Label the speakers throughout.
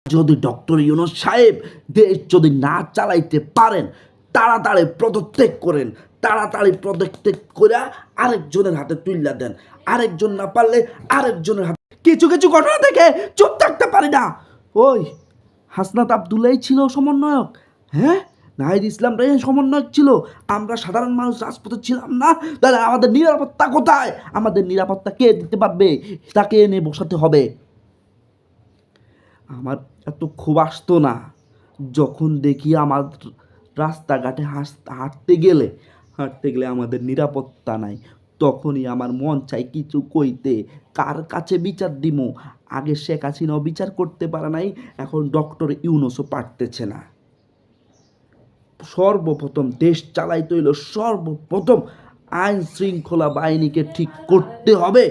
Speaker 1: যদি ডক্টর ইউনূস সাহেব দেশ যদি না চালাইতে পারেন, তাড়াতাড়ি পদত্যাগ করেন, তাড়াতাড়ি পদত্যাগ করে আরেকজনের হাতে তুইলা দেন। আরেকজন না পারলে আরেকজনের হাতে। কিছু কিছু ঘটনা থেকে চুপ থাকতে পারি না। ওই হাসনাত আবদুল্লাহ ছিল সমন্বয়ক, হ্যাঁ, নাহিদ ইসলাম রে সমন্বয়ক ছিল, আমরা সাধারণ মানুষ রাজপথে ছিলাম না, তাহলে আমাদের নিরাপত্তা কোথায়? আমাদের নিরাপত্তা কে দিতে পারবে? তাকে এনে বসাতে হবে। আমার এত খুব আসতো না যখন দেখি আমার রাস্তাঘাটে হাঁটতে গেলে আমাদের নিরাপত্তা নাই, তখনই আমার মন চাই কিছু কইতে। কার কাছে বিচার দিমু? আগে শেখ হাসিনাও বিচার করতে পারে নাই, এখন ডক্টর ইউনূসও পারতেছে না। সর্বপ্রথম দেশ চালাইতে হইল, সর্বপ্রথম আইন শৃঙ্খলা বাহিনীকে ঠিক করতে হবে।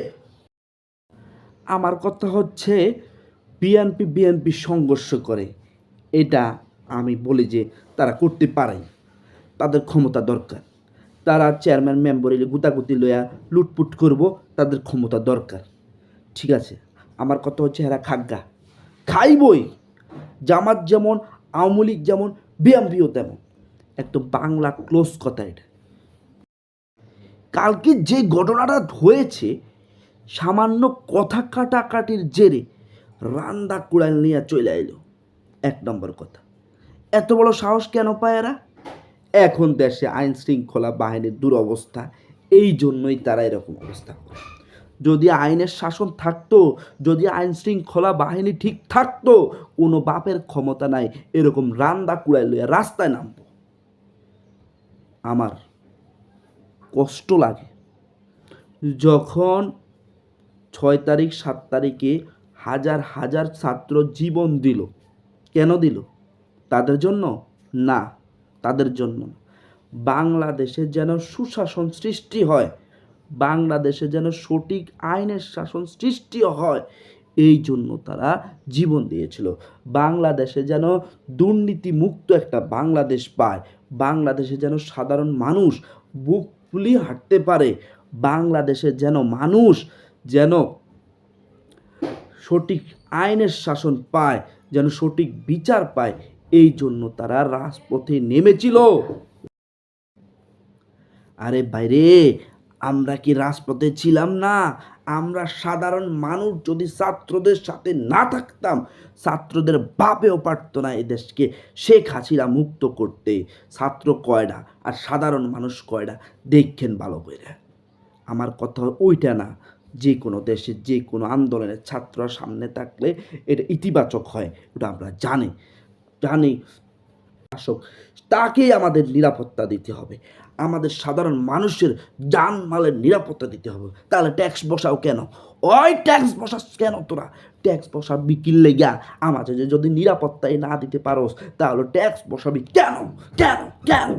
Speaker 1: আমার কথা হচ্ছে বিএনপি সংঘর্ষ করে, এটা আমি বলি যে তারা করতে পারে, তাদের ক্ষমতা দরকার। তারা চেয়ারম্যান মেম্বার এলে গুতাগুতি লইয়া লুটপুট করব, তাদের ক্ষমতা দরকার। ঠিক আছে, আমার কথা হচ্ছে এরা খাগ্গা খাইবই। জামাত যেমন, আওয়ামী লীগ যেমন, বিএনপিও তেমন। একদম বাংলা ক্লোজ কথা এটা। কালকে যে ঘটনাটা হয়েছে, সামান্য কথা কাটাকাটির জেরে রান্দা কুড়াল নিয়ে চলে এলো। এক নম্বর কথা, এত বড় সাহস কেন পায় এরা? এখন দেশে আইন শৃঙ্খলা বাহিনীর দুরবস্থা, এই জন্যই তারা এরকম অবস্থা করে। যদি আইনের শাসন থাকতো, যদি আইন শৃঙ্খলা বাহিনী ঠিক থাকতো, কোনো বাপের ক্ষমতা নাই এরকম রান্দা কুড়াই লইয়া রাস্তায় নামব। আমার কষ্ট লাগে যখন 6 তারিখ 7 তারিখে হাজার হাজার ছাত্র জীবন দিল। কেন দিল? তাদের জন্য না, তাদের জন্য বাংলাদেশে যেন সুশাসন সৃষ্টি হয়, বাংলাদেশে যেন সঠিক আইনের শাসন সৃষ্টি হয়, এই জন্য তারা জীবন দিয়েছিল। বাংলাদেশে যেন দুর্নীতিমুক্ত একটা বাংলাদেশ পায়, বাংলাদেশে যেন সাধারণ মানুষ বুক ফুলিয়ে হাঁটতে পারে, বাংলাদেশে যেন মানুষ যেন সঠিক আইনের শাসন পায়, যেন সঠিক বিচার পায়, এই জন্য তারা রাজপথে নেমেছিল। আরে বাইরে, আমরা কি রাজপথে ছিলাম না? আমরা সাধারণ মানুষ যদি ছাত্রদের সাথে না থাকতাম, ছাত্রদের বাপেও পারত না এই দেশকে শেখ হাসিনা মুক্ত করতে। ছাত্র কয়টা আর সাধারণ মানুষ কয়টা দেখেন ভালো করে। আমার কথা ওইটা না, যে কোনো দেশে যে কোনো আন্দোলনের ছাত্ররা সামনে থাকলে এটা ইতিবাচক হয়, ওটা আমরা জানি। শাসক তাকেই আমাদের নিরাপত্তা দিতে হবে, আমাদের সাধারণ মানুষের জানমালের নিরাপত্তা দিতে হবে। তাহলে ট্যাক্স বসাও কেন? ওই ট্যাক্স বসাস কেন? তোরা ট্যাক্স বসাবি কি লেগা? আমাদের যদি নিরাপত্তাই না দিতে পারোস, তাহলে ট্যাক্স বসাবি কেন? কেন কেন?